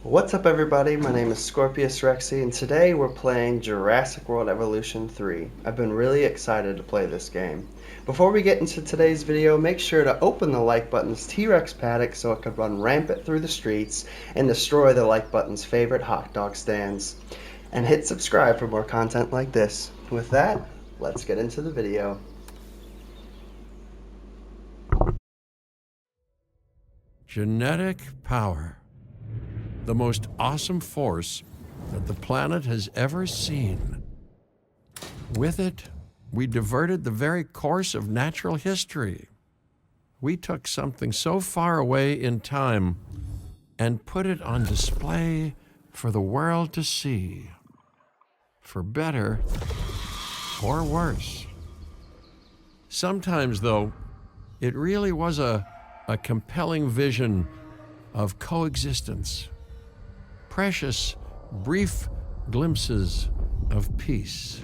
What's up everybody, my name is Scorpius Rexy and today we're playing Jurassic World Evolution 3. I've been really excited to play this game. Before we get into today's video, make sure to open the like button's T-Rex paddock so it could run rampant through the streets and destroy the like button's favorite hot dog stands. And hit subscribe for more content like this. With that, let's get into the video. Genetic power. The most awesome force that the planet has ever seen. With it, we diverted the very course of natural history. We took something so far away in time and put it on display for the world to see. For better or worse. Sometimes, though, it really was a compelling vision of coexistence. Precious, brief glimpses of peace.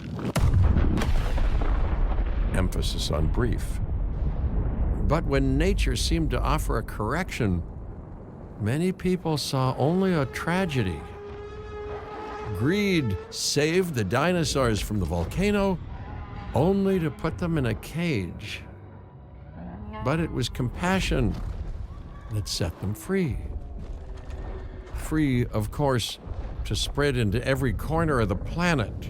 Emphasis on brief. But when nature seemed to offer a correction, many people saw only a tragedy. Greed saved the dinosaurs from the volcano, only to put them in a cage. But it was compassion that set them free. Free, of course, to spread into every corner of the planet.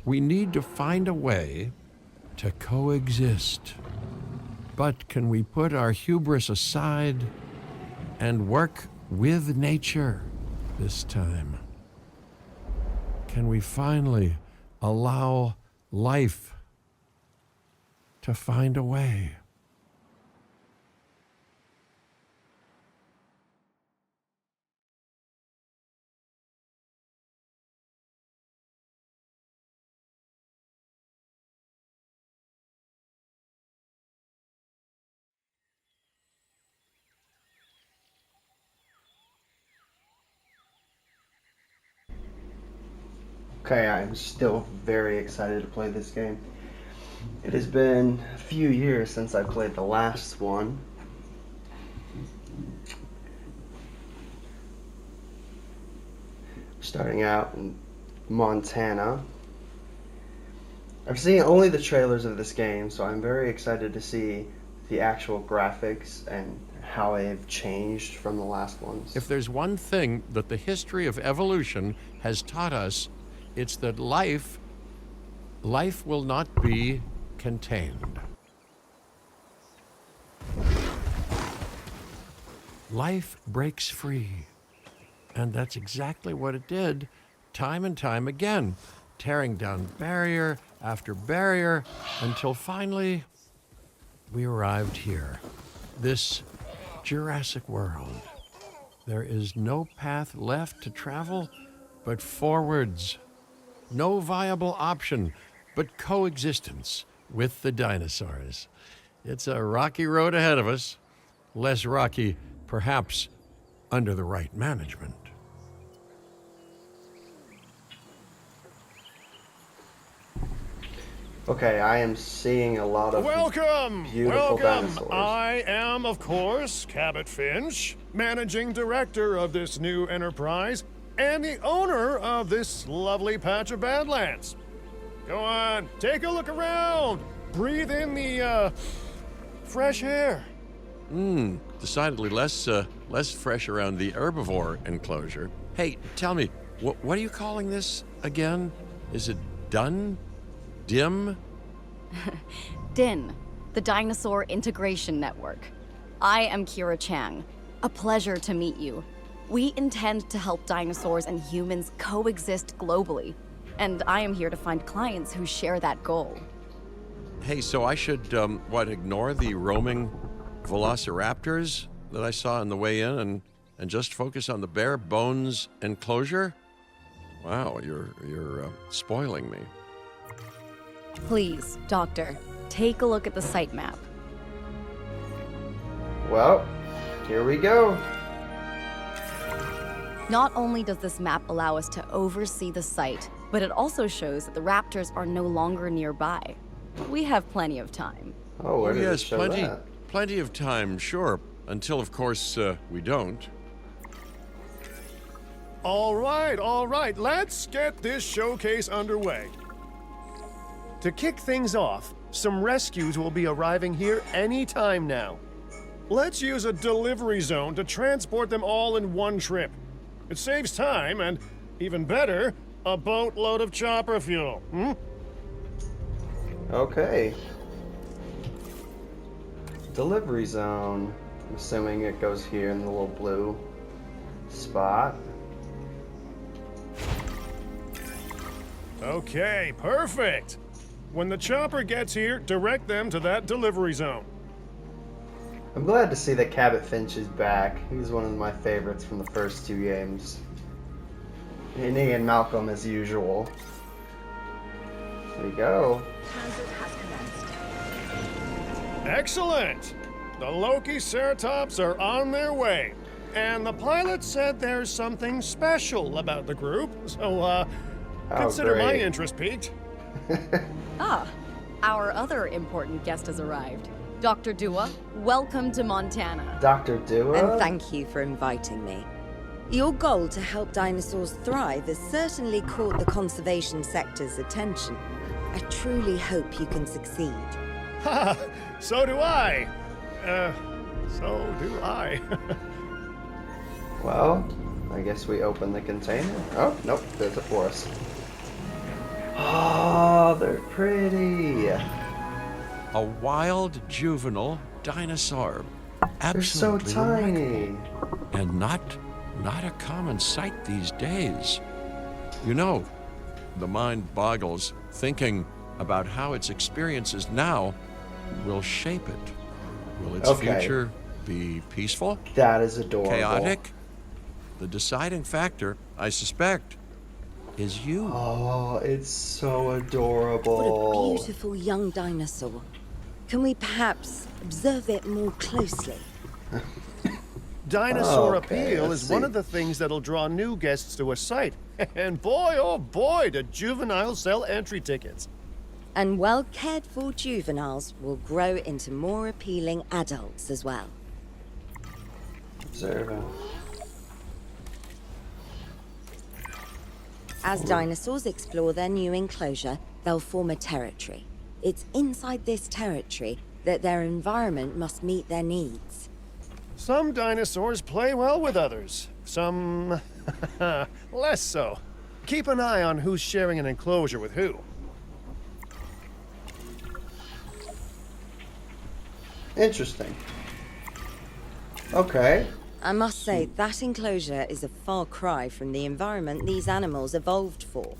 We need to find a way to coexist. But can we put our hubris aside and work with nature this time? Can we finally allow life to find a way? Okay, I'm still very excited to play this game. It has been a few years since I played the last one. Starting out in Montana. I've seen only the trailers of this game, so I'm very excited to see the actual graphics and how they've changed from the last ones. If there's one thing that the history of evolution has taught us, it's that life will not be contained. Life breaks free. And that's exactly what it did, time and time again, tearing down barrier after barrier, until finally we arrived here, this Jurassic world. There is no path left to travel but forwards. No viable option but coexistence with the dinosaurs. It's a rocky road ahead of us, less rocky, perhaps, under the right management. Okay, I am seeing a lot of beautiful dinosaurs. I am, of course, Cabot Finch, managing director of this new enterprise and the owner of this lovely patch of Badlands. Go on, take a look around. Breathe in the, fresh air. Decidedly less fresh around the herbivore enclosure. Hey, tell me, what are you calling this again? Is it done? Dim? DIN, the Dinosaur Integration Network. I am Kira Chang. A pleasure to meet you. We intend to help dinosaurs and humans coexist globally, and I am here to find clients who share that goal. Hey, so I should, ignore the roaming velociraptors that I saw on the way in and just focus on the bare bones enclosure? Wow, you're spoiling me. Please, Doctor, take a look at the site map. Well, here we go. Not only does this map allow us to oversee the site, but it also shows that the raptors are no longer nearby. We have plenty of time. Oh, where does it yes, show that? plenty of time, sure. Until, of course, we don't. All right, let's get this showcase underway. To kick things off, some rescues will be arriving here any time now. Let's use a delivery zone to transport them all in one trip. It saves time and, even better, a boatload of chopper fuel. Okay. Delivery zone. I'm assuming it goes here in the little blue spot. Okay, perfect. When the chopper gets here, direct them to that delivery zone. I'm glad to see that Cabot Finch is back. He's one of my favorites from the first two games. And he and Malcolm as usual. There you go. Transit has commenced. Excellent! The Loki Ceratops are on their way. And the pilot said there's something special about the group, so, consider my great. interest piqued. Ah, our other important guest has arrived. Dr. Dua, welcome to Montana. Dr. Dua? And thank you for inviting me. Your goal to help dinosaurs thrive has certainly caught the conservation sector's attention. I truly hope you can succeed. Ha! So do I. So do I. Well, I guess we open the container. Oh, nope, there's it for us. Oh, they're pretty. A wild juvenile dinosaur. They're so Absolutely tiny. remarkable. And not a common sight these days. You know, the mind boggles thinking about how its experiences now will shape it. Will its Okay. future be peaceful? That is adorable. Chaotic? The deciding factor, I suspect, is you. Oh, it's so What adorable. a beautiful young dinosaur. Can we perhaps observe it more closely? Dinosaur Okay, appeal let's is one see. of the things that'll draw new guests to a site. And boy, oh boy, do juveniles sell entry tickets. And well cared for juveniles will grow into more appealing adults as well. Observing. As dinosaurs explore their new enclosure, they'll form a territory. It's inside this territory that their environment must meet their needs. Some dinosaurs play well with others, some less so. Keep an eye on who's sharing an enclosure with who. Interesting. Okay. I must say, that enclosure is a far cry from the environment these animals evolved for.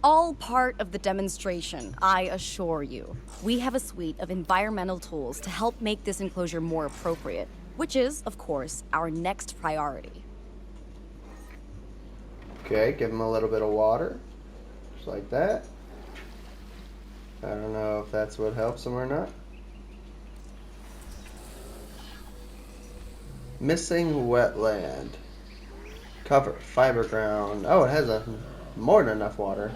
All part of the demonstration, I assure you. We have a suite of environmental tools to help make this enclosure more appropriate, which is, of course, our next priority. Okay, give them a little bit of water. Just like that. I don't know if that's what helps them or not. Missing wetland. Cover, fiber ground. Oh, it has more than enough water.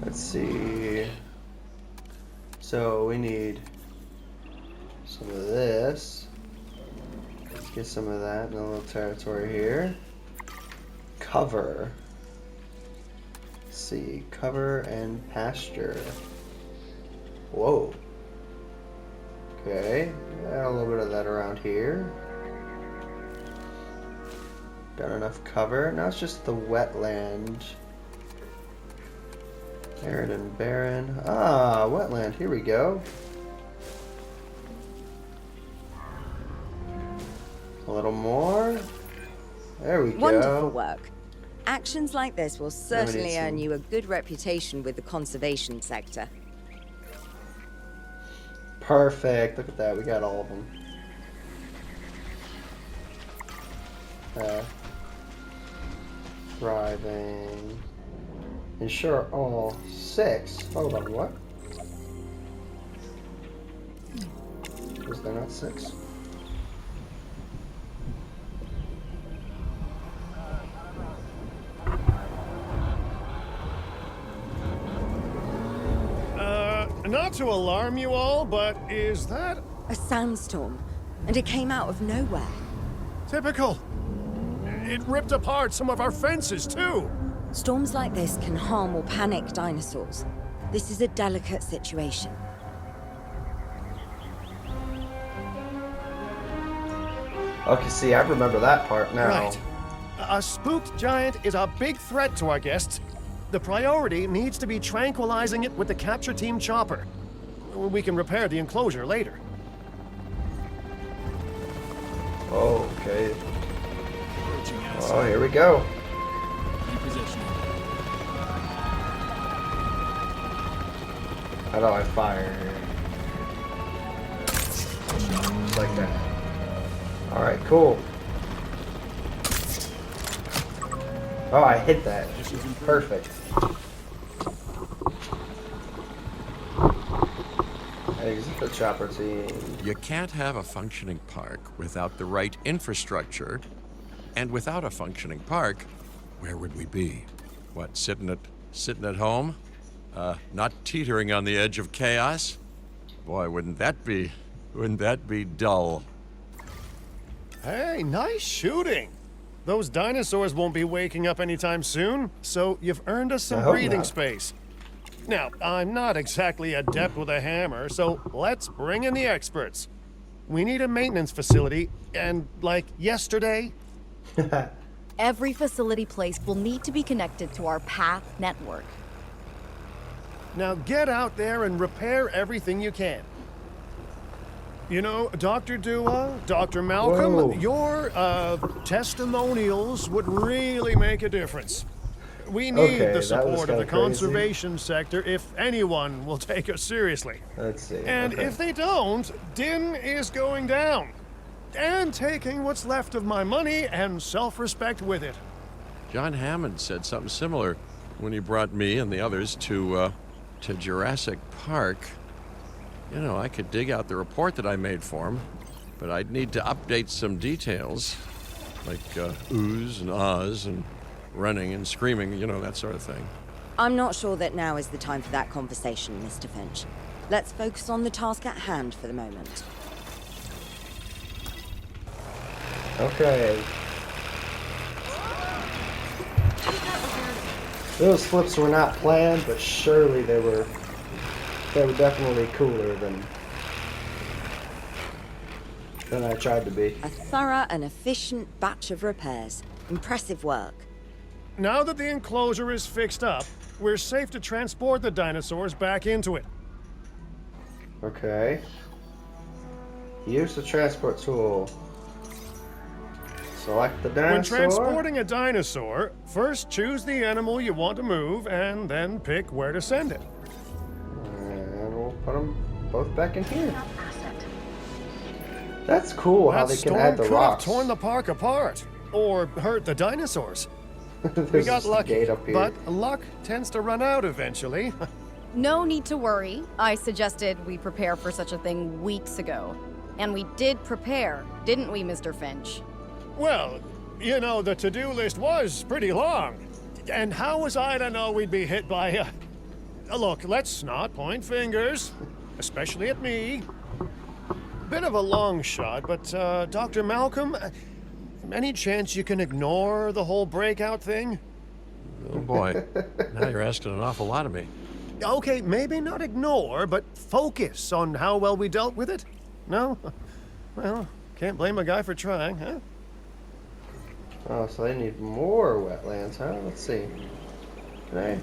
Let's see. So we need some of this. Let's get some of that in a little territory here. Cover. Let's see, cover and pasture. Whoa. Okay, got a little bit of that around here. Got enough cover. Now it's just the wetland. Arid and barren. Ah, wetland. Here we go. A little more. There we go. Wonderful work. Actions like this will need certainly some- earn you a good reputation with the conservation sector. Perfect. Look at that. We got all of them. Thriving. Ensure all 6. Hold on, what? Was there not 6? Not to alarm you all, but is that A sandstorm, and it came out of nowhere. typical? It ripped apart some of our fences, too. Storms like this can harm or panic dinosaurs. This is a delicate situation. Okay, see, I remember that part now. Right. A spooked giant is a big threat to our guests. The priority needs to be tranquilizing it with the capture team chopper. We can repair the enclosure later. Okay. Oh, here we go. How do I fire? Just like that. Alright, cool. Oh, I hit that. Perfect. Exit the chopper team. You can't have a functioning park without the right infrastructure. And without a functioning park, where would we be? What, sitting at home? Not teetering on the edge of chaos? Boy, wouldn't that be dull? Hey, nice shooting. Those dinosaurs won't be waking up anytime soon, so you've earned us I some hope breathing not. space. Now, I'm not exactly adept with a hammer, so let's bring in the experts. We need a maintenance facility, and like yesterday, Every facility placed will need to be connected to our path network. now get out there and repair everything you can. You know, Dr. Dua, Dr. Malcolm, Whoa. your testimonials would really make a difference. We need Okay, that the was support of the kinda crazy. conservation sector if anyone will take us seriously. Let's see. And okay. if they don't, Din is going down. And taking what's left of my money and self-respect with it. John Hammond said something similar when he brought me and the others to Jurassic Park. You know, I could dig out the report that I made for him, but I'd need to update some details, like oohs and ahs and running and screaming, you know, that sort of thing. I'm not sure that now is the time for that conversation, Mr. Finch. Let's focus on the task at hand for the moment. Okay. Those flips were not planned, but surely they were definitely cooler than I tried to be. A thorough and efficient batch of repairs. Impressive work. Now that the enclosure is fixed up, we're safe to transport the dinosaurs back into it. Okay. Use the transport tool. Select the dinosaur. When transporting a dinosaur, first choose the animal you want to move and then pick where to send it. And we'll put them both back in here. That's cool how That they can storm add the could rocks. have torn the park apart or hurt the dinosaurs. We There's got just a lucky, gate up here. but luck tends to run out eventually. No need to worry. I suggested we prepare for such a thing weeks ago. And we did prepare, didn't we, Mr. Finch? Well, you know, the to-do list was pretty long. And how was I to know we'd be hit by a... Look, let's not point fingers, especially at me. Bit of a long shot, but Dr. Malcolm, any chance you can ignore the whole breakout thing? Oh boy, now you're asking an awful lot of me. Okay, maybe not ignore, but focus on how well we dealt with it? No? Well, can't blame a guy for trying, huh? Oh, so they need more wetlands, huh? Let's see. Can I?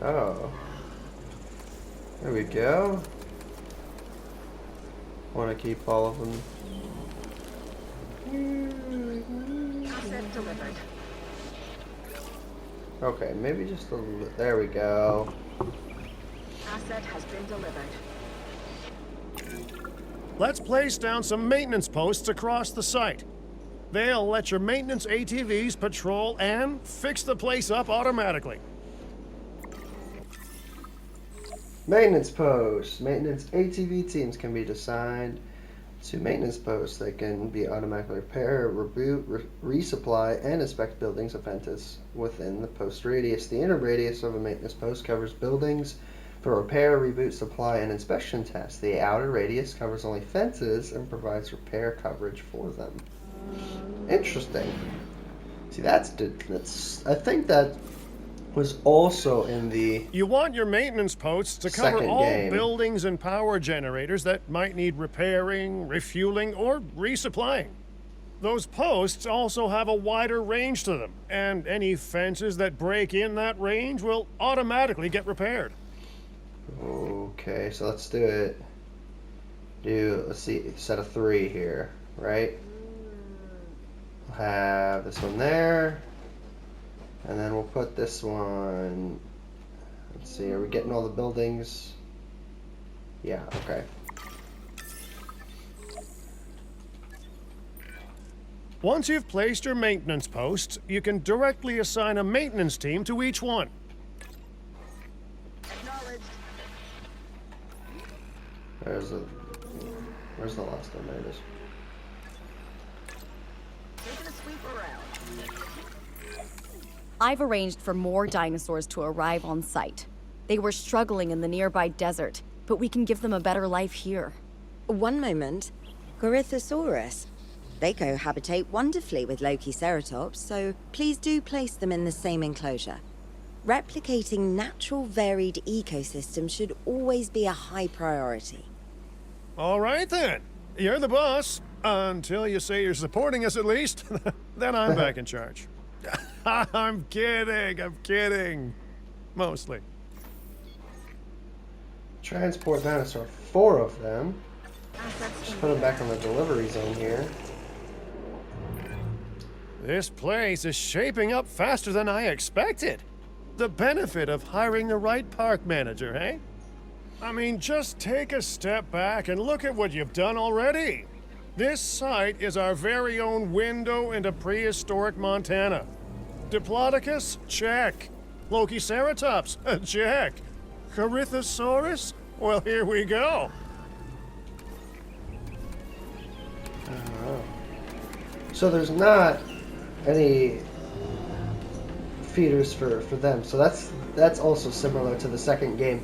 Oh. There we go. Want to keep all of them. Asset delivered. Okay, maybe just a little. There we go. Asset has been delivered. Let's place down some maintenance posts across the site. They'll let your maintenance ATVs patrol and fix the place up automatically. Maintenance posts. Maintenance ATV teams can be assigned to maintenance posts. They can be automatically repair, reboot, resupply, and inspect buildings and fences within the post radius. The inner radius of a maintenance post covers buildings for repair, reboot, supply, and inspection tests. The outer radius covers only fences and provides repair coverage for them. Interesting. See, that's I think that was also in the You want your maintenance posts to cover second all game. buildings and power generators that might need repairing, refueling, or resupplying. Those posts also have a wider range to them, and any fences that break in that range will automatically get repaired. Okay, so let's do it. Let's see, set of 3 here, right? We'll have this one there, and then we'll put this one. Let's see, are we getting all the buildings? Yeah, okay. Once you've placed your maintenance posts, you can directly assign a maintenance team to each one. Acknowledged. Where's the last one? There it is. Taking a sweep around. I've arranged for more dinosaurs to arrive on site. They were struggling in the nearby desert, but we can give them a better life here. One moment. Corythosaurus. They cohabitate wonderfully with Lokiceratops, so please do place them in the same enclosure. Replicating natural varied ecosystems should always be a high priority. All right then. You're the boss. Until you say you're supporting us at least. Then I'm back in charge. I'm kidding. Mostly. Transport dinosaur, 4 of them. Assets Just put them back on the delivery zone here. This place is shaping up faster than I expected. The benefit of hiring the right park manager, eh? I mean, just take a step back and look at what you've done already. This site is our very own window into prehistoric Montana. Diplodocus? Check. Lokiceratops? Check. Corythosaurus? Well, here we go. So there's not any feeders for them. So that's also similar to the second game.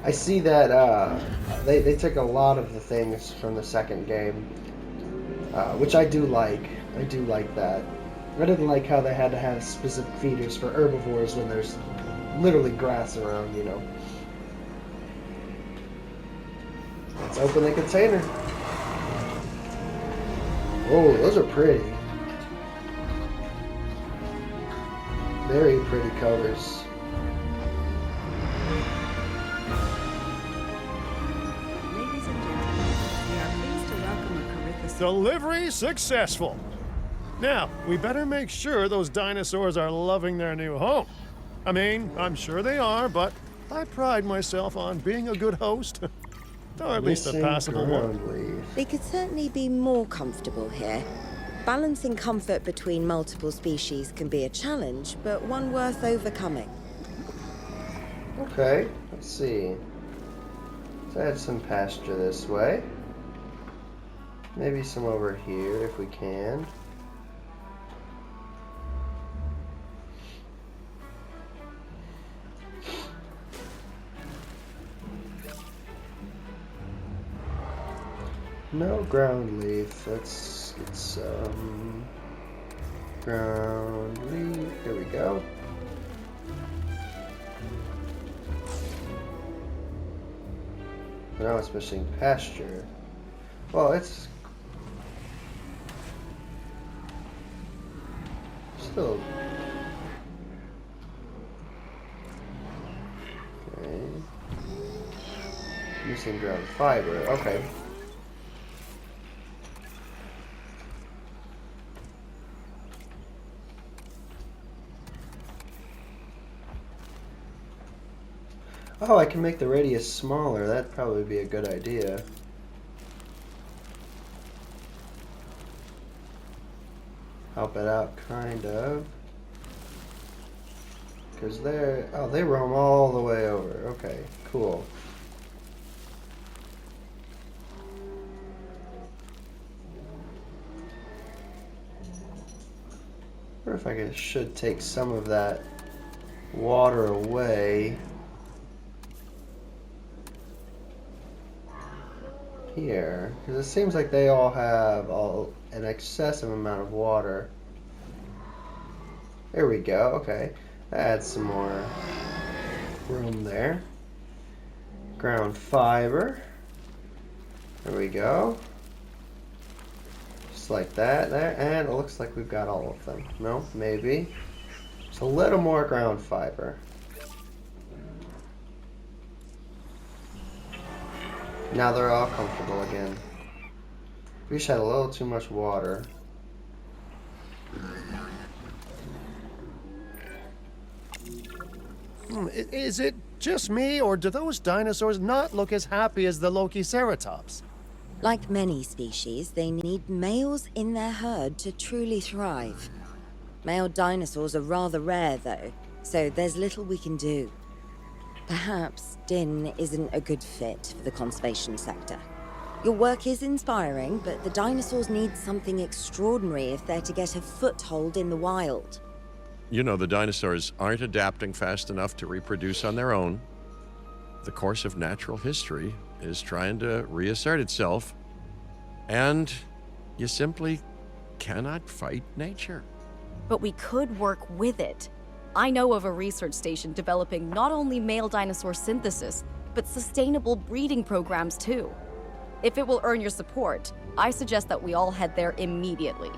I see that they took a lot of the things from the second game, which I do like. I do like that. I didn't like how they had to have specific feeders for herbivores when there's literally grass around, you know. Let's open the container. Oh, those are pretty. Very pretty colors. Ladies and gentlemen, we are pleased to welcome a Corythosaurus. Delivery successful. Now, we better make sure those dinosaurs are loving their new home. I mean, I'm sure they are, but I pride myself on being a good host. Or at least a Missing passable one. ground leaf. They could certainly be more comfortable here. Balancing comfort between multiple species can be a challenge, but one worth overcoming. Okay, let's see. Let's add some pasture this way. Maybe some over here if we can. No ground leaf. Let's get some ground leaf. Here we go. Now it's missing pasture. Well, it's still okay. Missing ground fiber. Okay. Oh, I can make the radius smaller. That'd probably be a good idea. Help it out, kind of. Because they roam all the way over. Okay, cool. I wonder if should take some of that water away. Here, because it seems like they all have an excessive amount of water. There we go. Okay. Add some more room there. Ground fiber. There we go. Just like that there. And it looks like we've got all of them. No, maybe. Just a little more ground fiber. Now they're all comfortable again. We just had a little too much water. Is it just me, or do those dinosaurs not look as happy as the Lokiceratops? Like many species, they need males in their herd to truly thrive. Male dinosaurs are rather rare, though, so there's little we can do. Perhaps Din isn't a good fit for the conservation sector. Your work is inspiring, but the dinosaurs need something extraordinary if they're to get a foothold in the wild. You know, the dinosaurs aren't adapting fast enough to reproduce on their own. The course of natural history is trying to reassert itself, and you simply cannot fight nature. But we could work with it. I know of a research station developing not only male dinosaur synthesis, but sustainable breeding programs too. If it will earn your support, I suggest that we all head there immediately.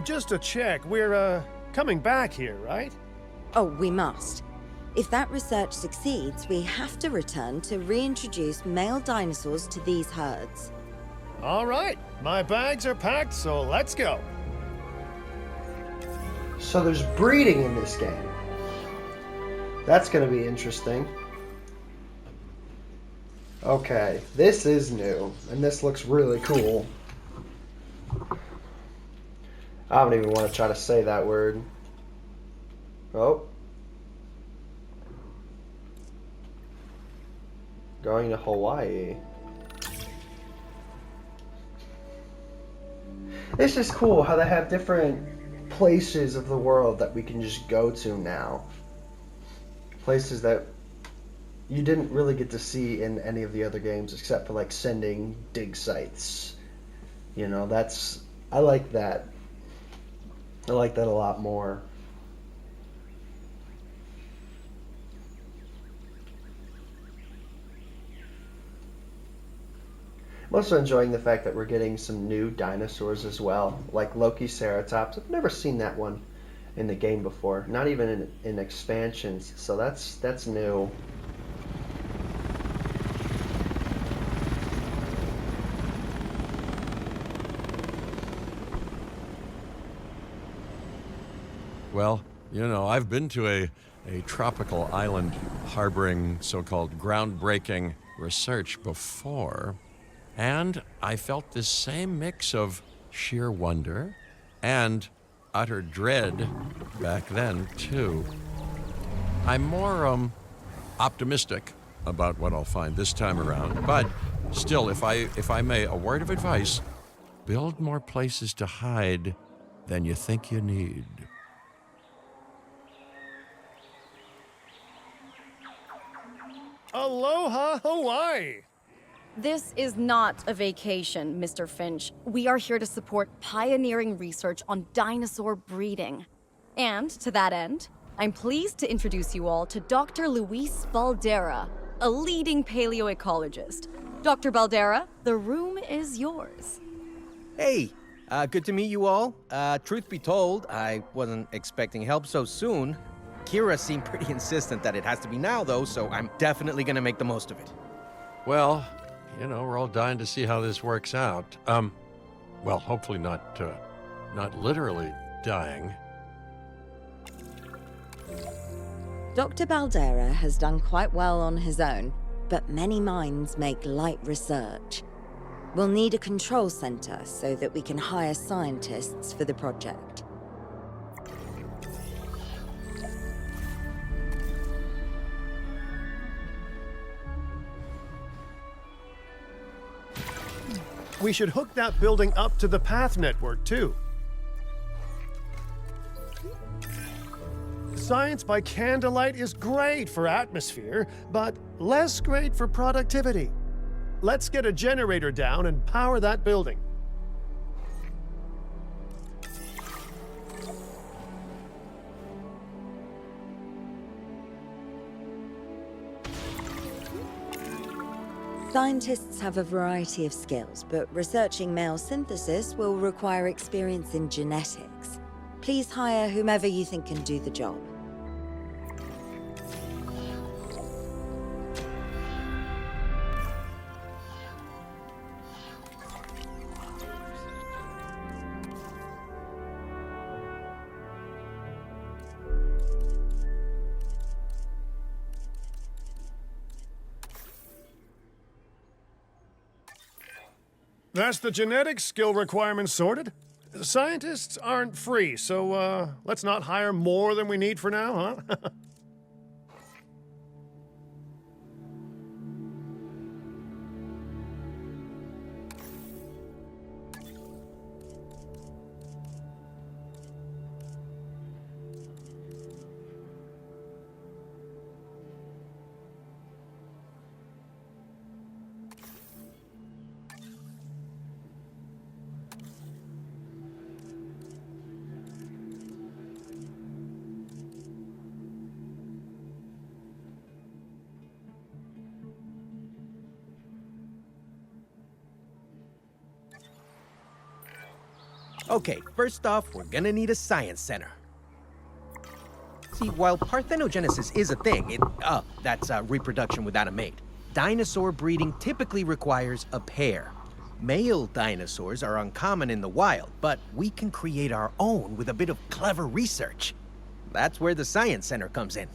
Just to check, we're, coming back here, right? Oh, we must. If that research succeeds, we have to return to reintroduce male dinosaurs to these herds. All right, my bags are packed, so let's go. So there's breeding in this game. That's going to be interesting. Okay, this is new, and this looks really cool. I don't even want to try to say that word. Oh. Going to Hawaii. This is cool how they have different places of the world that we can just go to now. Places that you didn't really get to see in any of the other games except for like sending dig sites. You know, I like that. I like that a lot more. I'm also enjoying the fact that we're getting some new dinosaurs as well, like Lokiceratops. I've never seen that one in the game before, not even in expansions, so that's new. Well, you know, I've been to a tropical island harboring so-called groundbreaking research before, and I felt this same mix of sheer wonder and utter dread back then, too. I'm more optimistic about what I'll find this time around, but still, if I may, a word of advice: build more places to hide than you think you need. Aloha, Hawaii! This is not a vacation, Mr. Finch. We are here to support pioneering research on dinosaur breeding. And to that end, I'm pleased to introduce you all to Dr. Luis Baldera, a leading paleoecologist. Dr. Baldera, the room is yours. Hey, good to meet you all. Truth be told, I wasn't expecting help so soon. Kira seemed pretty insistent that it has to be now, though, so I'm definitely gonna make the most of it. Well, you know, we're all dying to see how this works out. Well, hopefully not literally dying. Dr. Baldera has done quite well on his own, but many minds make light research. We'll need a control center so that we can hire scientists for the project. We should hook that building up to the path network, too. Science by candlelight is great for atmosphere, but less great for productivity. Let's get a generator down and power that building. Scientists have a variety of skills, but researching male synthesis will require experience in genetics. Please hire whomever you think can do the job. That's the genetic skill requirements sorted. Scientists aren't free, so let's not hire more than we need for now, huh? Okay, first off, we're gonna need a science center. See, while parthenogenesis is a thing, that's reproduction without a mate, dinosaur breeding typically requires a pair. Male dinosaurs are uncommon in the wild, but we can create our own with a bit of clever research. That's where the science center comes in.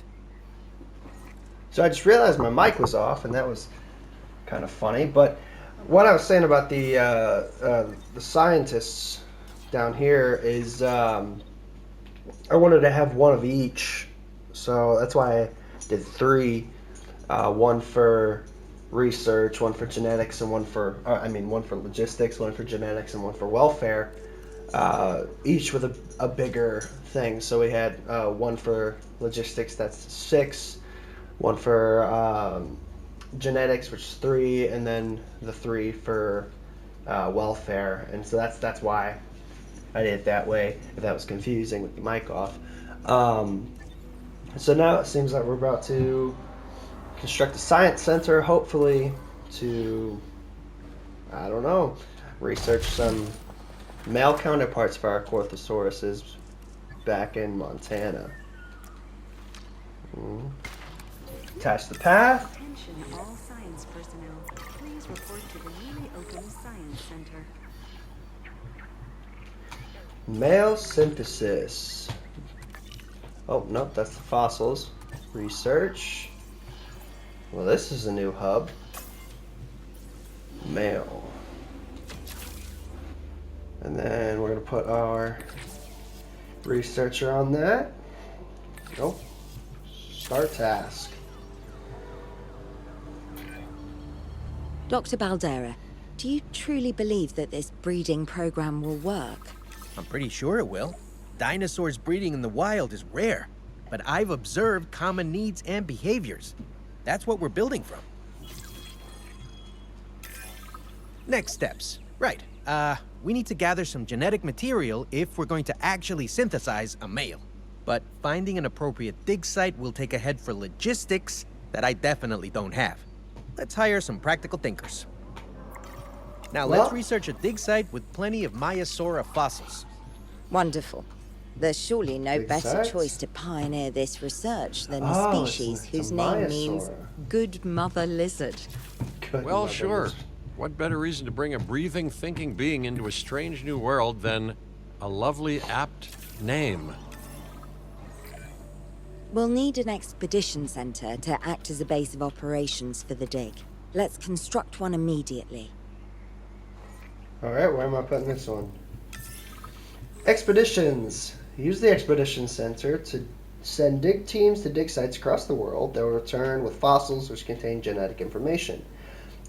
So I just realized my mic was off, and that was kind of funny. But what I was saying about the scientists down here is I wanted to have one of each, so that's why I did 3. One for research, one for genetics, and one for logistics, one for genetics, and one for welfare. Each with a bigger thing. So we had one for logistics, that's 6. One for genetics, which is 3, and then the 3 for welfare. And so that's why I did it that way, if that was confusing with the mic off. So now it seems like we're about to construct a science center, hopefully to, I don't know, research some male counterparts for our Corthosauruses back in Montana. Attach the path. Attention all science personnel. Please report to the newly opened Science Center. Male synthesis. Oh, nope, that's the fossils. Research. Well, this is a new hub. Male. And then we're going to put our researcher on that. Nope. Start task. Dr. Baldera, do you truly believe that this breeding program will work? I'm pretty sure it will. Dinosaurs breeding in the wild is rare, but I've observed common needs and behaviors. That's what we're building from. Next steps. Right. We need to gather some genetic material if we're going to actually synthesize a male. But finding an appropriate dig site will take a head for logistics that I definitely don't have. Let's hire some practical thinkers. Now let's research a dig site with plenty of Maiasaura fossils. Wonderful. There's surely no Dig better sites? choice to pioneer this research than the Oh, species it's a whose name means Maiasaura. good mother lizard. Good Well, mother sure. lizard. What better reason to bring a breathing, thinking being into a strange new world than a lovely, apt name? We'll need an expedition center to act as a base of operations for the dig. Let's construct one immediately. Alright, where am I putting this one? Expeditions. Use the expedition center to send dig teams to dig sites across the world. They'll return with fossils which contain genetic information.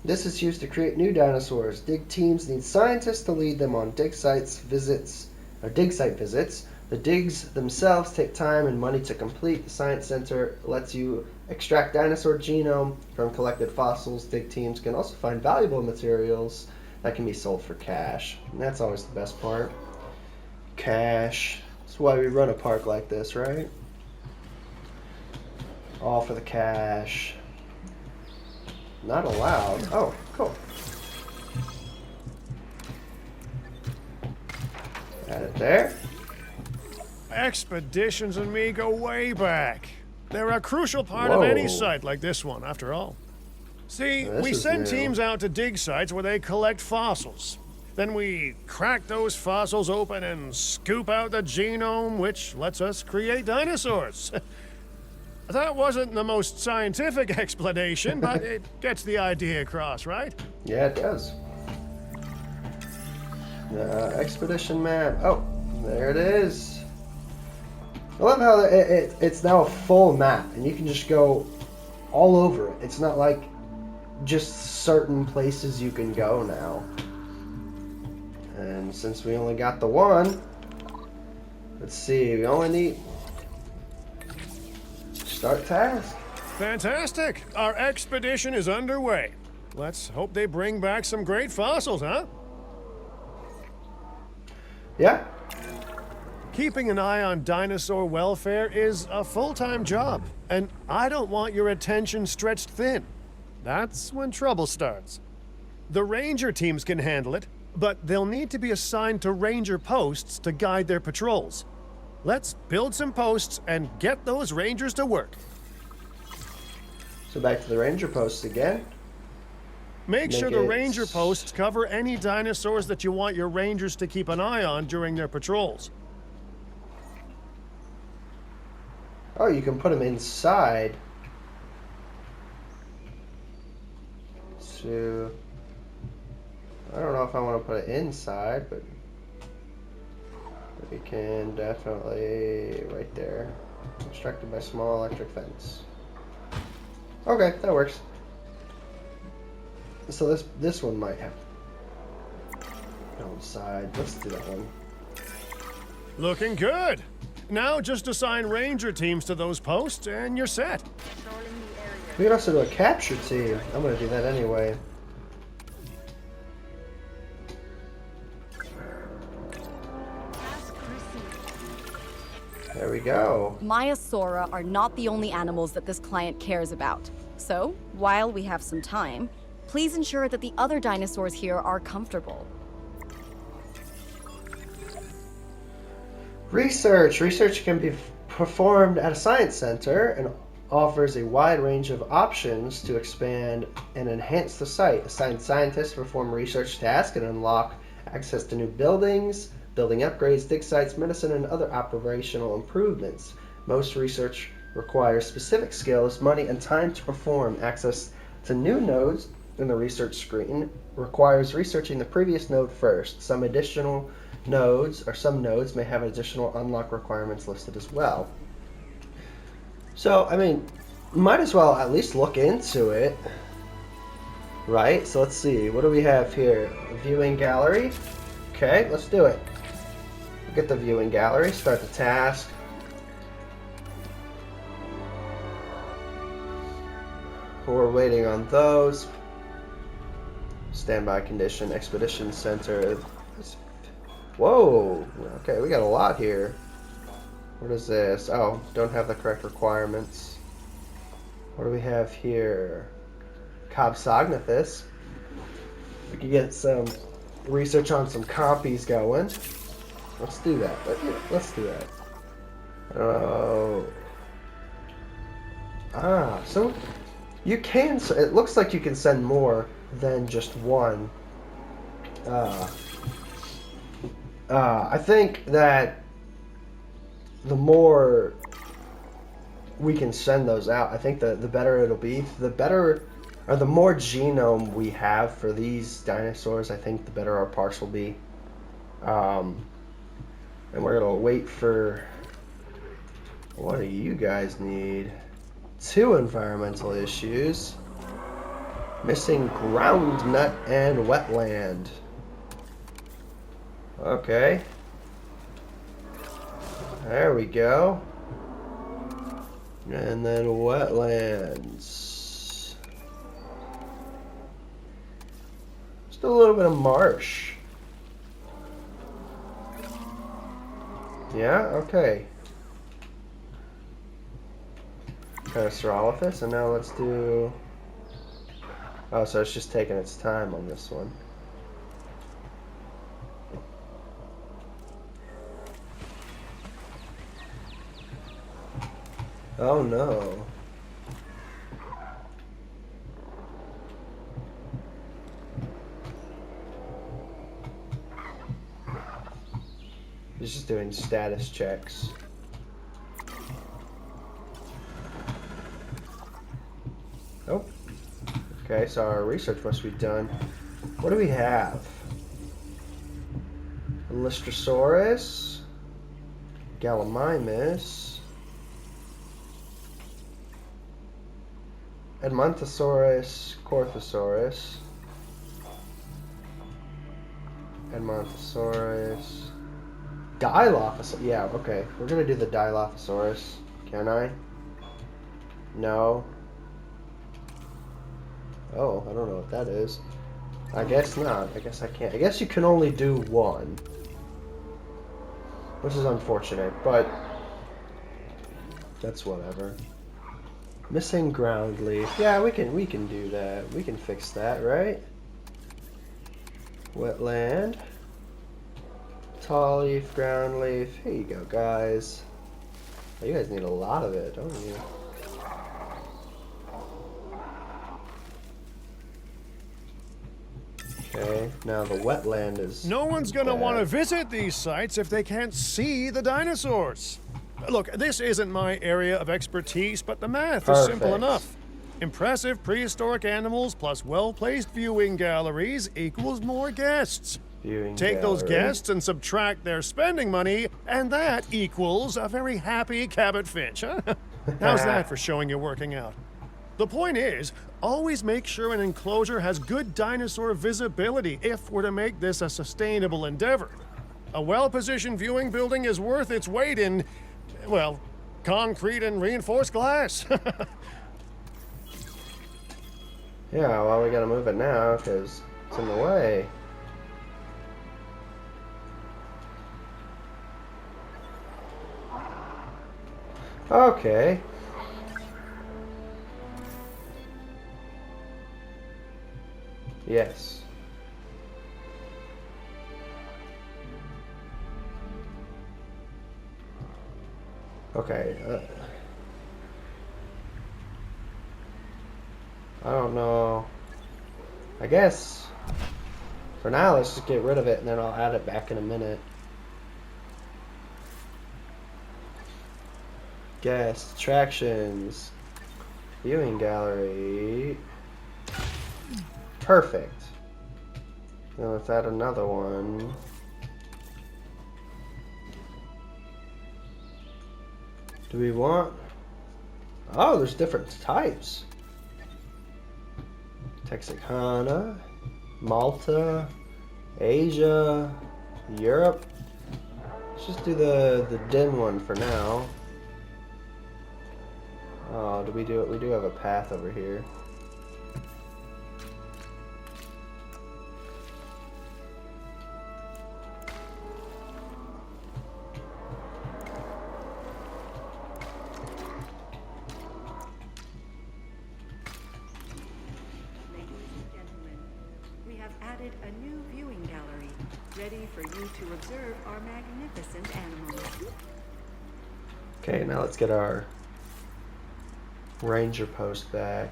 This is used to create new dinosaurs. Dig teams need scientists to lead them on dig site visits. The digs themselves take time and money to complete. The science center lets you extract dinosaur genome from collected fossils. Dig teams can also find valuable materials that can be sold for cash. And that's always the best part. Cash. That's why we run a park like this, right? All for the cash. Not allowed. Oh, cool. Add it there. Expeditions and me go way back. They're a crucial part of any Whoa. site like this one, after all. See, This we is send new. teams out to dig sites where they collect fossils. Then we crack those fossils open and scoop out the genome, which lets us create dinosaurs. That wasn't the most scientific explanation, but it gets the idea across, right? Yeah, it does. Expedition map. Oh, there it is. I love how it's now a full map, and you can just go all over it. It's not like just certain places you can go now. And since we only got the one, let's see, we only need start task. Fantastic! Our expedition is underway. Let's hope they bring back some great fossils, huh? Yeah. Keeping an eye on dinosaur welfare is a full-time job, and I don't want your attention stretched thin. That's when trouble starts. The ranger teams can handle it, but they'll need to be assigned to ranger posts to guide their patrols. Let's build some posts and get those rangers to work. So back to the ranger posts again. Make sure Make the it- ranger posts cover any dinosaurs that you want your rangers to keep an eye on during their patrols. Oh, you can put them inside. So I don't know if I want to put it inside, but we can definitely right there. Obstructed by small electric fence. Okay, that works. So this one might have go inside. Let's do that one. Looking good. Now just assign ranger teams to those posts and you're set. Patrolling the area. We can also do a capture team. I'm gonna do that anyway. Task received. There we go. Maiasaura are not the only animals that this client cares about. So, while we have some time, please ensure that the other dinosaurs here are comfortable. Research. Research can be performed at a science center and offers a wide range of options to expand and enhance the site. Assigned scientists perform research tasks and unlock access to new buildings, building upgrades, dig sites, medicine, and other operational improvements. Most research requires specific skills, money, and time to perform. Access to new nodes in the research screen requires researching the previous node first. Some nodes may have additional unlock requirements listed as well. So, I mean, might as well at least look into it, right? So let's see, what do we have here? Viewing gallery. Okay, let's do it. Look at the viewing gallery, start the task. We're waiting on those. Standby condition, expedition center. Whoa, okay, we got a lot here. What is this? Oh, don't have the correct requirements. What do we have here? Compsognathus. We can get some research on some compies going. Let's do that. Let's do that. So you can. It looks like you can send more than just one. I think that the more we can send those out, I think the better it'll be. The better, or the more genome we have for these dinosaurs, I think the better our parts will be. And we're gonna wait for. What do you guys need? 2 environmental issues. Missing ground nut and wetland. Okay. There we go. And then wetlands. Just a little bit of marsh. Yeah, okay. Parasaurolophus, and now let's do Oh, so it's just taking its time on this one. Oh no. It's just doing status checks. Oh. Okay, so our research must be done. What do we have? Lystrosaurus, Gallimimus, Edmontosaurus, Corthosaurus, Edmontosaurus, Dilophosaurus. Yeah, okay. We're gonna do the Dilophosaurus. Can I? No. Oh, I don't know what that is. I guess not. I guess I can't. I guess you can only do one. Which is unfortunate, but that's whatever. Missing ground leaf. Yeah, we can do that. We can fix that, right? Wetland. Tall leaf, ground leaf. Here you go, guys. Oh, you guys need a lot of it, don't you? Okay, now the wetland is... No one's gonna bad. want to visit these sites if they can't see the dinosaurs. Look, this isn't my area of expertise, but the math is simple Perfect. enough. Impressive prehistoric animals plus well-placed viewing galleries equals more guests. Viewing Take those gallery. guests and subtract their spending money, and that equals a very happy Cabot Finch, huh? How's that for showing you're working out? The point is, always make sure an enclosure has good dinosaur visibility if we're to make this a sustainable endeavor. A well-positioned viewing building is worth its weight in, well, concrete and reinforced glass. Yeah, well, we gotta move it now because it's in the way. Okay. Yes. Okay. I don't know. I guess for now, let's just get rid of it and then I'll add it back in a minute. Guest, attractions, viewing gallery. Perfect. Now let's add another one. Do we want... Oh, there's different types. Texarkana, Malta, Asia, Europe. Let's just do the DIN one for now. Oh, do we do it? We do have a path over here. Added a new viewing gallery, ready for you to observe our magnificent animals. Okay, now let's get our ranger post back.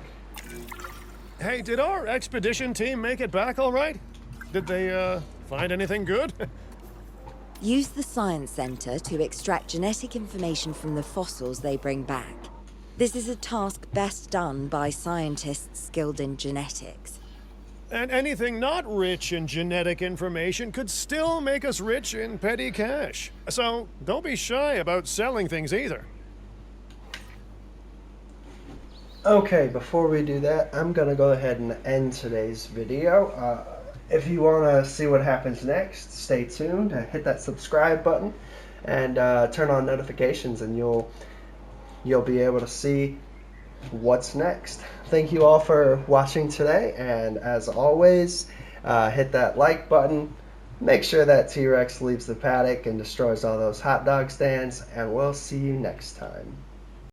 Hey, did our expedition team make it back all right? Did they, find anything good? Use the Science Center to extract genetic information from the fossils they bring back. This is a task best done by scientists skilled in genetics. And anything not rich in genetic information could still make us rich in petty cash. So don't be shy about selling things either. Okay, before we do that, I'm gonna go ahead and end today's video. If you want to see what happens next, stay tuned. Hit that subscribe button and turn on notifications, and you'll be able to see what's next. Thank you all for watching today, and as always, hit that like button. Make sure that T-Rex leaves the paddock and destroys all those hot dog stands, and we'll see you next time.